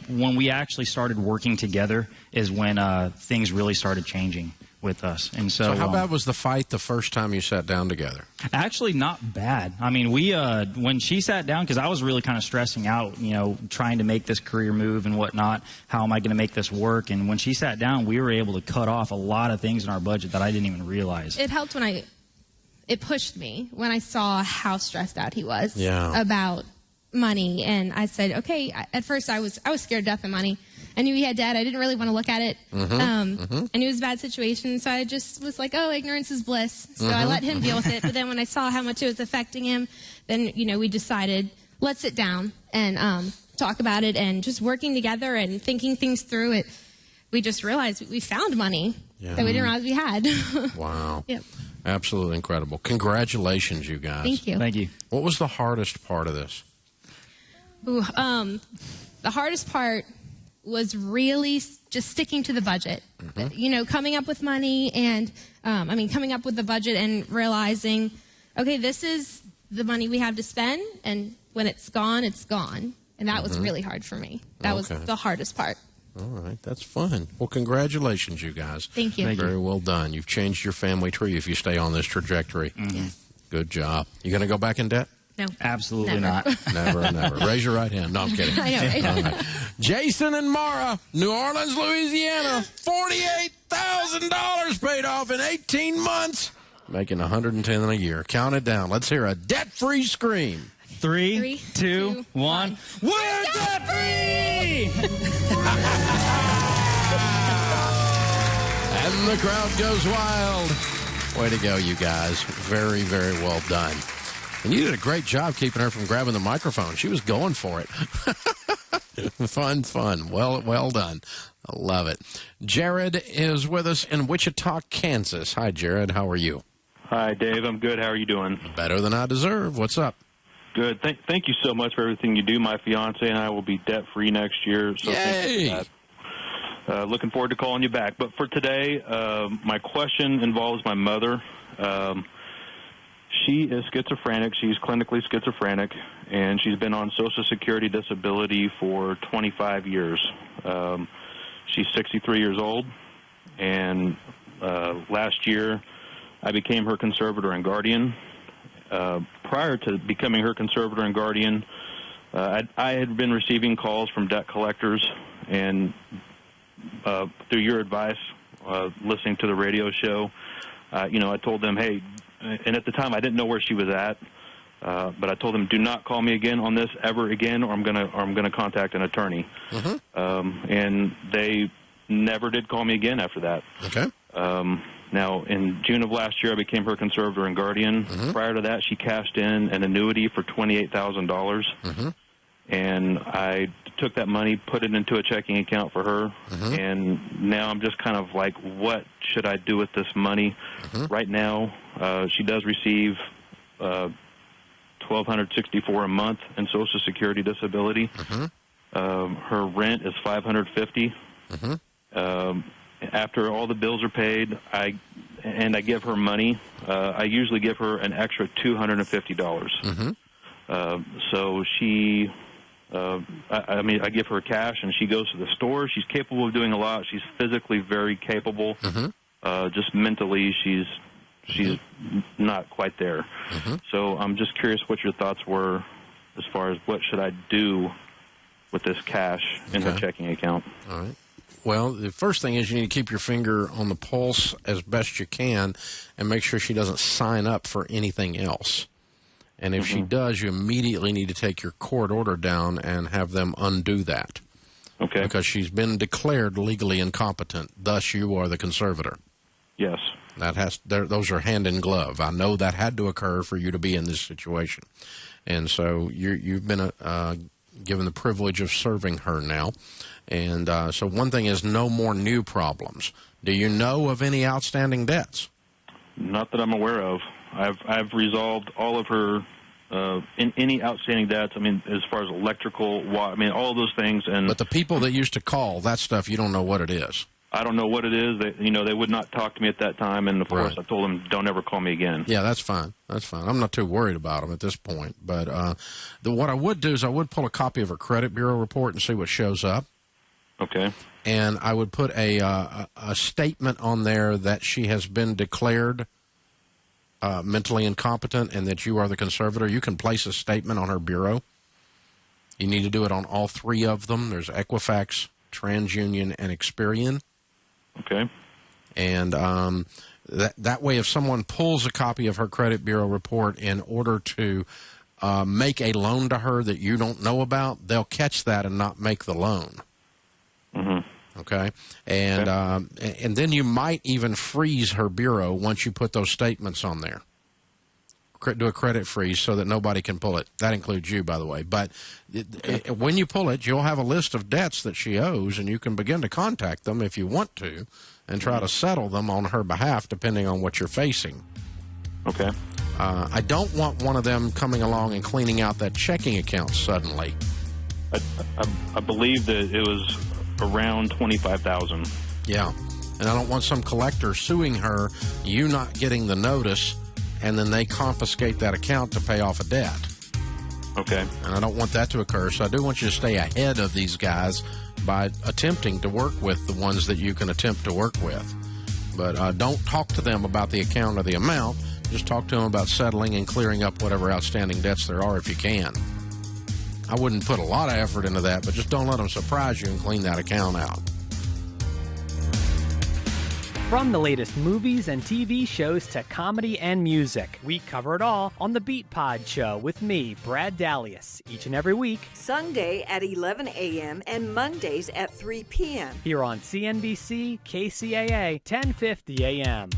when we actually started working together is when things really started changing with us. And so how bad was the fight the first time you sat down together? Actually, not bad. I mean, we when she sat down, because I was really kind of stressing out, trying to make this career move and whatnot. How am I going to make this work? And when she sat down, we were able to cut off a lot of things in our budget that I didn't even realize. It helped it pushed me when I saw how stressed out he was about money. And I said, okay, at first I was scared to death of money. I knew he had debt. I didn't really want to look at it. I knew it was a bad situation, so I just was like, oh, ignorance is bliss. So I let him deal with it. But then when I saw how much it was affecting him, then, we decided, let's sit down and talk about it. And just working together and thinking things through it, we just realized we found money that we didn't realize we had. Wow. Yep. Absolutely incredible. Congratulations, you guys. Thank you. Thank you. What was the hardest part of this? Ooh, the hardest part was really just sticking to the budget. Coming up with money and, coming up with the budget and realizing, okay, this is the money we have to spend, and when it's gone, it's gone. And that was really hard for me. That was the hardest part. All right, that's fun. Well, congratulations, you guys. Thank you. Very well done. You've changed your family tree if you stay on this trajectory. Yes. Good job. You going to go back in debt? No. Absolutely Never. not. Never. Raise your right hand. No, I'm kidding. I know, right? Jason and Mara, New Orleans, Louisiana, $48,000 paid off in 18 months, making $110 a year. Count it down. Let's hear a debt-free scream. 3, 2, 1. We're debt-free! And the crowd goes wild. Way to go, you guys. Very, very well done. And you did a great job keeping her from grabbing the microphone. She was going for it. Fun. Well done. I love it. Jared is with us in Wichita, Kansas. Hi, Jared. How are you? Hi, Dave. I'm good. How are you doing? Better than I deserve. What's up? Good. Thank you so much for everything you do. My fiance and I will be debt-free next year. So thank you for that. Looking forward to calling you back. But for today, my question involves my mother. She is schizophrenic. She's clinically schizophrenic, and she's been on Social Security disability for 25 years. She's 63 years old, and last year I became her conservator and guardian. Prior to becoming her conservator and guardian, I had been receiving calls from debt collectors, and through your advice, listening to the radio show, I told them, hey, and at the time I didn't know where she was at, but I told them, do not call me again on this ever again, or I'm gonna contact an attorney. And they never did call me again after that. Okay. Now, in June of last year, I became her conservator and guardian. Prior to that, she cashed in an annuity for $28,000. And I took that money, put it into a checking account for her, and now I'm just kind of like, what should I do with this money? Right now, she does receive $1,264 a month in Social Security disability. Her rent is $550. After all the bills are paid, I give her money. I usually give her an extra $250. So she, I give her cash, and she goes to the store. She's capable of doing a lot. She's physically very capable. Just mentally, she's not quite there. So I'm just curious what your thoughts were as far as what should I do with this cash in her checking account. All right. Well, the first thing is you need to keep your finger on the pulse as best you can and make sure she doesn't sign up for anything else. And if she does, you immediately need to take your court order down and have them undo that. Okay. Because she's been declared legally incompetent. Thus, you are the conservator. Yes. Those are hand in glove. I know that had to occur for you to be in this situation. And so you've been given the privilege of serving her now. And so one thing is no more new problems. Do you know of any outstanding debts? Not that I'm aware of. I've resolved all of her in any outstanding debts. I mean, as far as electrical, water, I mean, all of those things. But the people that used to call, that stuff, you don't know what it is. I don't know what it is. They would not talk to me at that time, and of course I told them, don't ever call me again. Yeah, that's fine. That's fine. I'm not too worried about them at this point. But what I would do is I would pull a copy of her credit bureau report and see what shows up. Okay. And I would put a statement on there that she has been declared mentally incompetent and that you are the conservator. You can place a statement on her bureau. You need to do it on all three of them. There's Equifax, TransUnion, and Experian. Okay. And that way, if someone pulls a copy of her credit bureau report in order to make a loan to her that you don't know about, they'll catch that and not make the loan. Okay? And and then you might even freeze her bureau once you put those statements on there. Do a credit freeze so that nobody can pull it. That includes you, by the way. But when you pull it, you'll have a list of debts that she owes, and you can begin to contact them if you want to and try to settle them on her behalf, depending on what you're facing. Okay. I don't want one of them coming along and cleaning out that checking account suddenly. I believe that it was around $25,000. Yeah. And I don't want some collector suing her, you not getting the notice, and then they confiscate that account to pay off a debt. Okay. And I don't want that to occur, so I do want you to stay ahead of these guys by attempting to work with the ones that you can attempt to work with. But don't talk to them about the account or the amount. Just talk to them about settling and clearing up whatever outstanding debts there are if you can. I wouldn't put a lot of effort into that, but just don't let them surprise you and clean that account out. From the latest movies and TV shows to comedy and music, we cover it all on The Beat Pod Show with me, Brad Dalius, each and every week. Sunday at 11 a.m. and Mondays at 3 p.m. Here on CNBC, KCAA, 1050 a.m.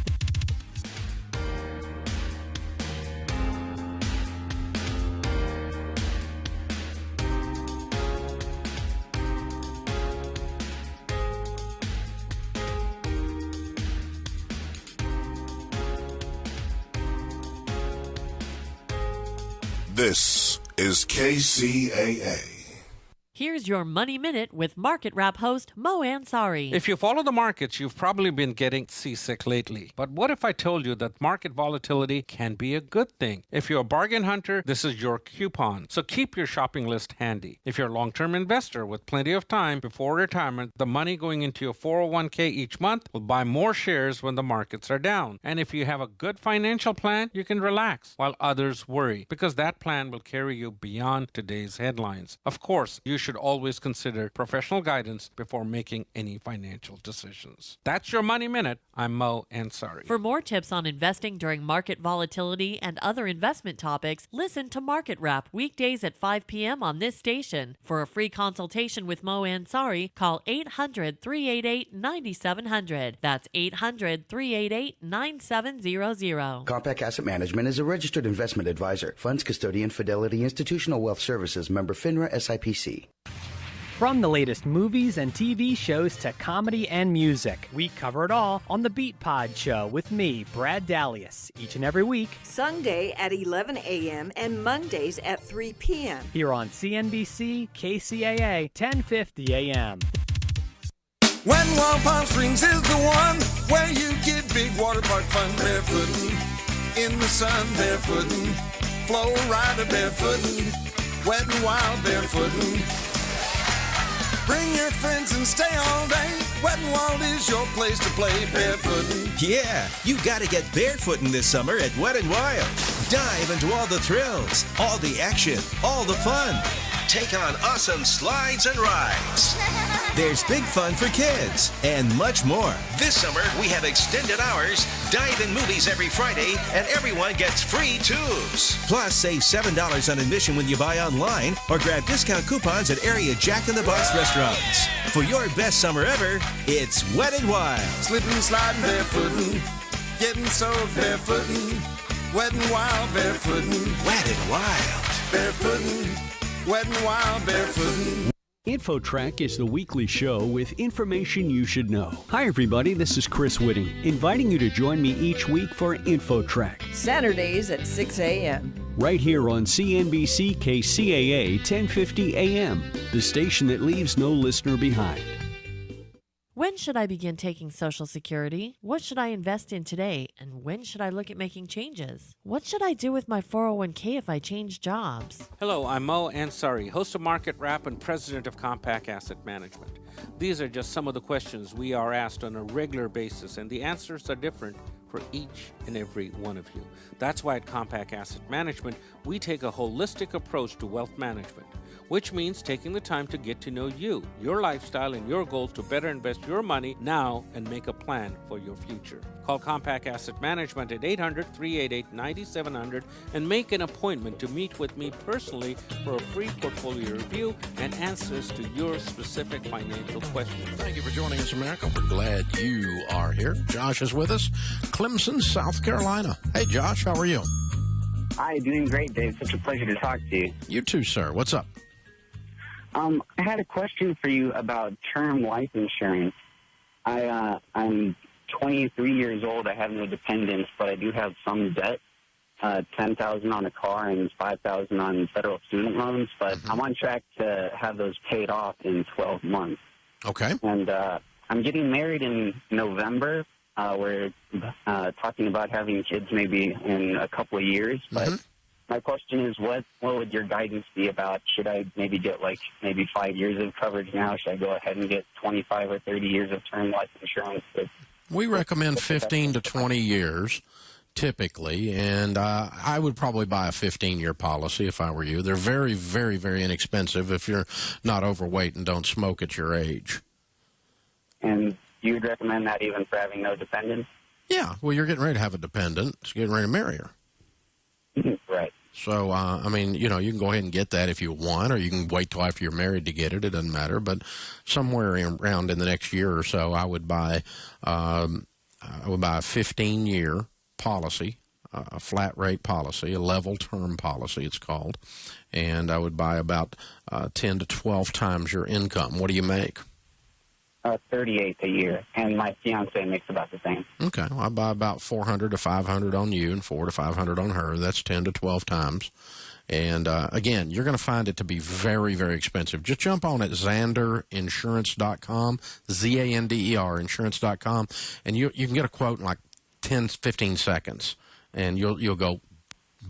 This is KCAA. Here's your Money Minute with Market Wrap host Mo Ansari. If you follow the markets, you've probably been getting seasick lately. But what if I told you that market volatility can be a good thing? If you're a bargain hunter, this is your coupon. So keep your shopping list handy. If you're a long-term investor with plenty of time before retirement, the money going into your 401k each month will buy more shares when the markets are down. And if you have a good financial plan, you can relax while others worry, because that plan will carry you beyond today's headlines. Of course, you should always consider professional guidance before making any financial decisions. That's your Money Minute. I'm Mo Ansari. For more tips on investing during market volatility and other investment topics, listen to Market Wrap weekdays at 5 p.m. on this station. For a free consultation with Mo Ansari, call 800-388-9700. That's 800-388-9700. Compact Asset Management is a registered investment advisor. Funds custodian, Fidelity Institutional Wealth Services, member FINRA SIPC. From the latest movies and TV shows to comedy and music, we cover it all on the Beat Pod Show with me, Brad Dalius, each and every week. Sunday at 11 a.m. and Mondays at 3 p.m. Here on CNBC, KCAA, 1050 a.m. Wet n Wild Palm Springs is the one where you get big water park fun barefooting. In the sun barefooting. Flow rider barefooting. Wet n Wild barefooting. Bring your friends and stay all day. Wet n Wild is your place to play barefooting. Yeah, you gotta get barefooting this summer at Wet n Wild. Dive into all the thrills, all the action, all the fun. Take on awesome slides and rides. There's big fun for kids and much more. This summer, we have extended hours, dive-in movies every Friday, and everyone gets free tubes. Plus, save $7 on admission when you buy online or grab discount coupons at area Jack in the Box restaurants. For your best summer ever, it's Wet n Wild. Slipping, sliding, barefooting. Getting soaked, barefooting. Wet n Wild, barefooting. Wet n Wild. Barefooting. Wet n Wild, barefooting. InfoTrack is the weekly show with information you should know. Hi, everybody. This is Chris Whitting, inviting you to join me each week for InfoTrack. Saturdays at 6 a.m. Right here on CNBC KCAA 1050 AM, the station that leaves no listener behind. When should I begin taking Social Security? What should I invest in today? And when should I look at making changes? What should I do with my 401k if I change jobs? Hello, I'm Mo Ansari, host of Market Wrap and president of Compact Asset Management. These are just some of the questions we are asked on a regular basis, and the answers are different for each and every one of you. That's why at Compact Asset Management, we take a holistic approach to wealth management, which means taking the time to get to know you, your lifestyle, and your goals to better invest your money now and make a plan for your future. Call Compact Asset Management at 800-388-9700 and make an appointment to meet with me personally for a free portfolio review and answers to your specific financial questions. Thank you for joining us, America. We're glad you are here. Josh is with us, Clemson, South Carolina. Hey, Josh, how are you? Hi, doing great, Dave. Such a pleasure to talk to you. You too, sir. What's up? I had a question for you about term life insurance. I'm 23 years old. I have no dependents, but I do have some debt, $10,000 on a car and $5,000 on federal student loans. But I'm on track to have those paid off in 12 months. Okay. And I'm getting married in November. We're talking about having kids maybe in a couple of years, but my question is, what would your guidance be about? Should I maybe get maybe 5 years of coverage now? Should I go ahead and get 25 or 30 years of term life insurance? We recommend 15 to 20 years, typically, and I would probably buy a 15-year policy if I were you. They're very, very, very inexpensive if you're not overweight and don't smoke at your age. And you would recommend that even for having no dependents? Yeah. Well, you're getting ready to have a dependent. So you're getting ready to marry her. Right. So, I mean, you can go ahead and get that if you want, or you can wait till after you're married to get it. It doesn't matter. But somewhere around in the next year or so, I would buy a 15-year policy, a flat rate policy, a level term policy it's called, and I would buy about 10 to 12 times your income. What do you make? $38 a year, and my fiance makes about the same. Okay, well, I buy about $400 to $500 on you and $400 to $500 on her. That's 10 to 12 times. And, again, you're going to find it to be very, very expensive. Just jump on at ZanderInsurance.com, ZANDER insurance.com, and you can get a quote in like 10, 15 seconds, and you'll go,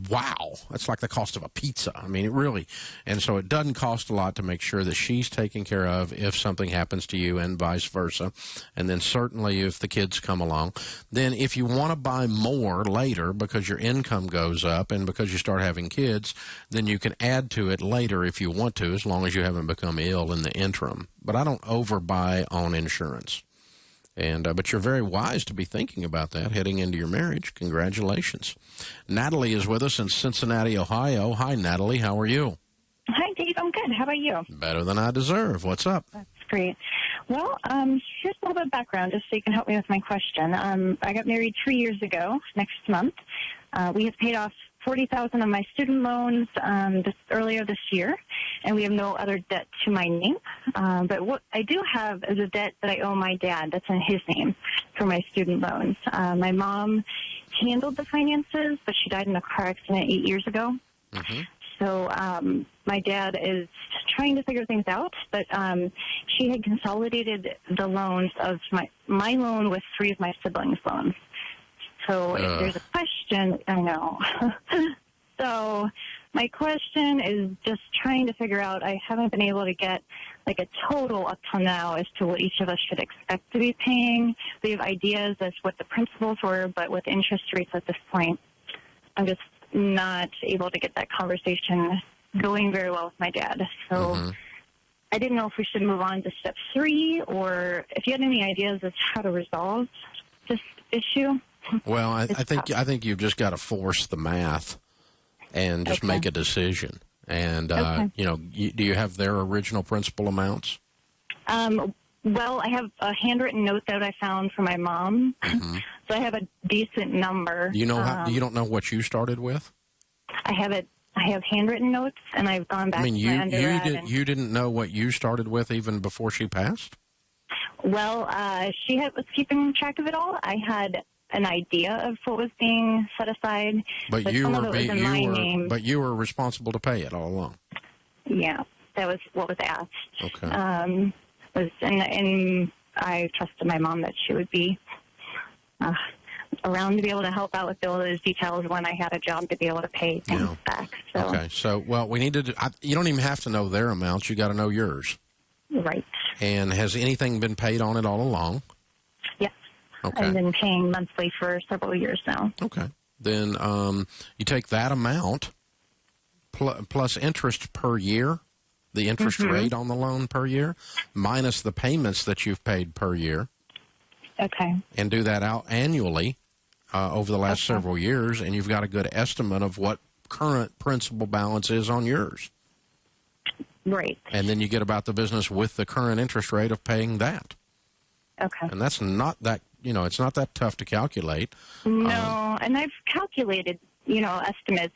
wow, that's like the cost of a pizza. I mean, it really, and so it doesn't cost a lot to make sure that she's taken care of if something happens to you and vice versa. And then certainly if the kids come along, then if you want to buy more later because your income goes up and because you start having kids, then you can add to it later if you want to, as long as you haven't become ill in the interim. But I don't overbuy on insurance. And but you're very wise to be thinking about that heading into your marriage. Congratulations. Natalie is with us in Cincinnati, Ohio. Hi, Natalie. How are you? Hi, Dave. I'm good. How about you? Better than I deserve. What's up? That's great. Well, here's a little bit of background just so you can help me with my question. I got married 3 years ago, next month. We have paid off $40,000 of my student loans earlier this year, and we have no other debt to my name. But what I do have is a debt that I owe my dad that's in his name for my student loans. My mom handled the finances, but she died in a car accident 8 years ago. Mm-hmm. So my dad is trying to figure things out, but she had consolidated the loans of my loan with three of my siblings' loans. So if there's a question, I know. So my question is just trying to figure out, I haven't been able to get like a total up till now as to what each of us should expect to be paying. We have ideas as what the principles were, but with interest rates at this point, I'm just not able to get that conversation going very well with my dad. So I didn't know if we should move on to step 3 or if you had any ideas as to how to resolve this issue. Well, I think you've just got to force the math and just make a decision. And, do you have their original principal amounts? Well, I have a handwritten note that I found for my mom. So I have a decent number. You know you don't know what you started with? I have handwritten notes, and I've gone back to my undergrad. You didn't know what you started with even before she passed? Well, she was keeping track of it all. I had an idea of what was being set aside, but you were responsible to pay it all along. Yeah, that was what was asked. Okay. And I trusted my mom that she would be around to be able to help out with all those details when I had a job to be able to pay things back. So. Okay. So, well, we need to. You don't even have to know their amounts. You got to know yours. Right. And has anything been paid on it all along? Yes. Okay. I've been paying monthly for several years now. Okay. Then you take that amount plus interest per year, the interest rate on the loan per year, minus the payments that you've paid per year. Okay. And do that out annually over the last several years, and you've got a good estimate of what current principal balance is on yours. Right. And then you get about the business with the current interest rate of paying that. Okay. And that's not that, it's not that tough to calculate. No, and I've calculated, estimates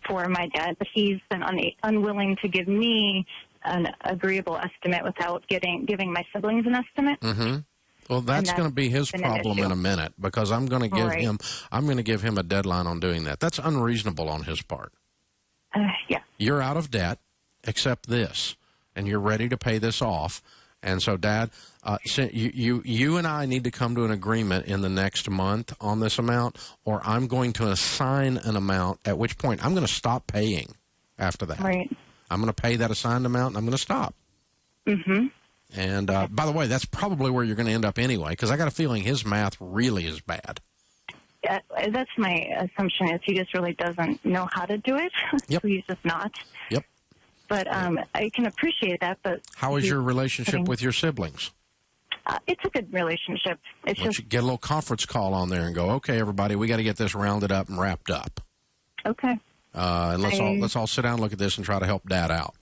for my dad, but he's been unwilling to give me an agreeable estimate without giving my siblings an estimate. Mm-hmm. Well, that's going to be his problem in a minute, because I'm going to give him a deadline on doing that. That's unreasonable on his part. Yeah. You're out of debt, except this, and you're ready to pay this off. And so, Dad, you and I need to come to an agreement in the next month on this amount, or I'm going to assign an amount, at which point I'm going to stop paying after that. Right. I'm going to pay that assigned amount, and I'm going to stop. Mm-hmm. And, by the way, that's probably where you're going to end up anyway, because I got a feeling his math really is bad. That's my assumption, is he just really doesn't know how to do it. Yep. So he's just not. Yep. But I can appreciate that. But how is your relationship with your siblings? It's a good relationship. It's just you get a little conference call on there and go, okay, everybody, we got to get this rounded up and wrapped up. Okay. And let's all sit down and look at this and try to help Dad out.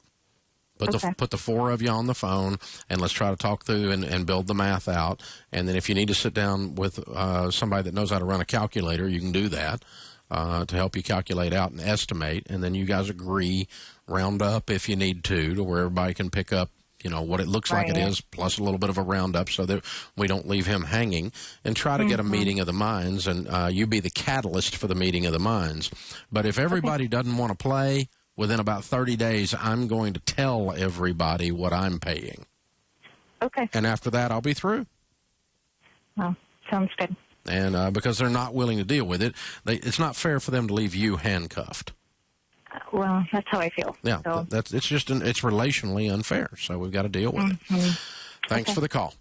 Put the four of you on the phone, and let's try to talk through and build the math out. And then if you need to sit down with somebody that knows how to run a calculator, you can do that to help you calculate out and estimate. And then you guys agree, round up if you need to where everybody can pick up what it looks like it is, plus a little bit of a roundup so that we don't leave him hanging, and try to get a meeting of the minds, and you be the catalyst for the meeting of the minds. But if everybody doesn't want to play, within about 30 days, I'm going to tell everybody what I'm paying. Okay. And after that, I'll be through. Well, sounds good. And because they're not willing to deal with it, it's not fair for them to leave you handcuffed. Well, that's how I feel. Yeah, so. it's relationally unfair, so we've got to deal with it. Thanks for the call.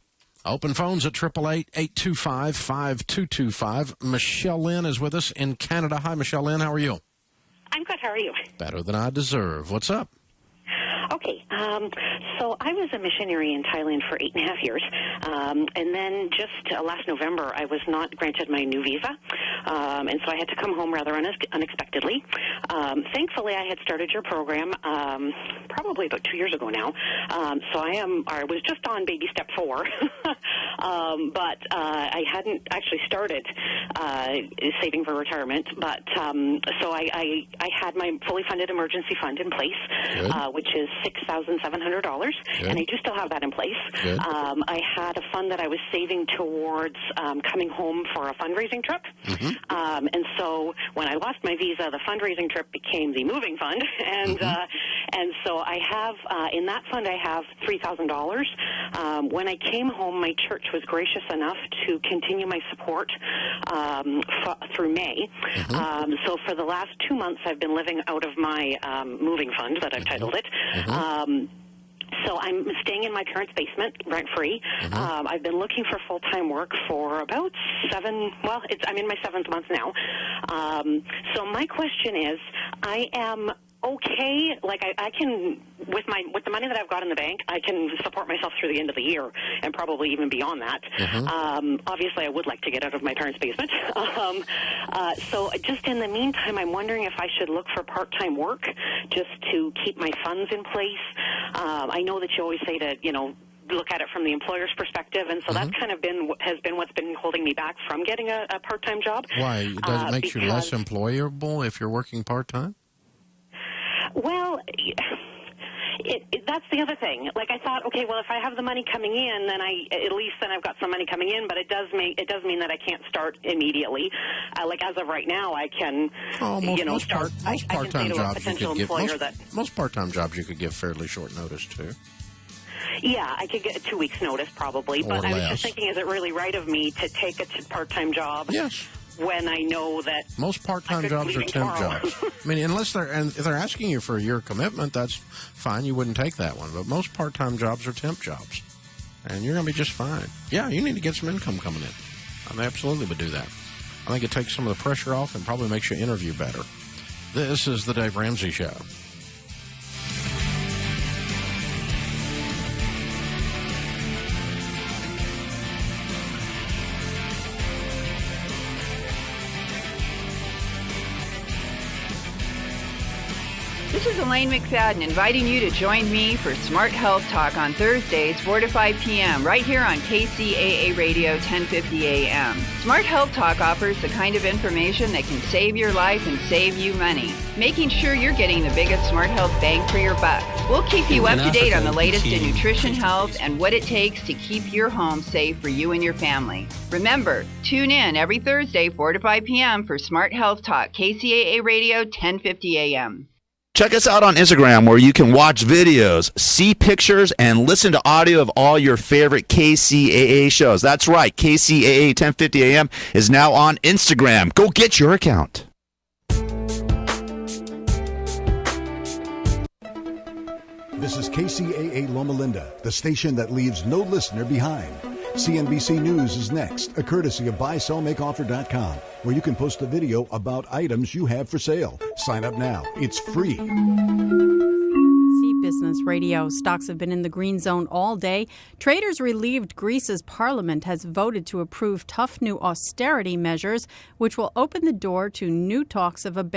Open phones at 888-825-5225. Michelle Lynn is with us in Canada. Hi, Michelle Lynn. How are you? I'm good. How are you? Better than I deserve. What's up? Okay, so I was a missionary in Thailand for 8.5 years, and then just last November I was not granted my new visa, and so I had to come home rather unexpectedly. Thankfully, I had started your program probably about 2 years ago now, so I was just on baby step 4, but I hadn't actually started saving for retirement. But so I had my fully funded emergency fund in place, which is $6,700, and I do still have that in place. I had a fund that I was saving towards coming home for a fundraising trip, and so when I lost my visa, the fundraising trip became the moving fund, and so I have in that fund I have $3,000. When I came home, my church was gracious enough to continue my support through May. So for the last 2 months, I've been living out of my moving fund that I've titled it. So I'm staying in my parents' basement rent-free. I've been looking for full-time work for about I'm in my 7th month now. So my question is, I am okay, like I can, with the money that I've got in the bank, I can support myself through the end of the year and probably even beyond that. Obviously, I would like to get out of my parents' basement. So just in the meantime, I'm wondering if I should look for part-time work just to keep my funds in place. I know that you always say to, look at it from the employer's perspective, and so that's kind of has been what's been holding me back from getting a part-time job. Why? Does it make you less employable if you're working part-time? Well, that's the other thing. Like I thought, okay, well, if I have the money coming in, then at least I've got some money coming in. But it does mean that I can't start immediately. Like as of right now, I can, most start. Most part-time jobs you could give. Most part-time jobs you could give fairly short notice to. Yeah, I could get a 2 weeks notice probably. But I was just thinking, is it really right of me to take a part-time job? Yes. When I know that most part-time jobs are temp jobs. I mean, if they're asking you for a year commitment, that's fine. You wouldn't take that one. But most part-time jobs are temp jobs, and you're going to be just fine. Yeah, you need to get some income coming in. I absolutely would do that. I think it takes some of the pressure off and probably makes you interview better. This is the Dave Ramsey Show. This is Elaine McFadden inviting you to join me for Smart Health Talk on Thursdays, 4 to 5 p.m., right here on Kcaa Radio 1050 a.m. Smart Health Talk offers the kind of information that can save your life and save you money, making sure you're getting the biggest Smart Health bang for your buck. We'll keep you up to date on the latest in nutrition, health, and what it takes to keep your home safe for you and your family. Remember, tune in every Thursday, 4 to 5 p.m. for Smart Health Talk, Kcaa Radio 1050 a.m. Check us out on Instagram where you can watch videos, see pictures, and listen to audio of all your favorite KCAA shows. That's right, KCAA 1050 AM is now on Instagram. Go get your account. This is KCAA Loma Linda, the station that leaves no listener behind. CNBC News is next, a courtesy of BuySellMakeOffer.com, where you can post a video about items you have for sale. Sign up now. It's free. Business Radio. Stocks have been in the green zone all day. Traders relieved Greece's parliament has voted to approve tough new austerity measures, which will open the door to new talks of a ban.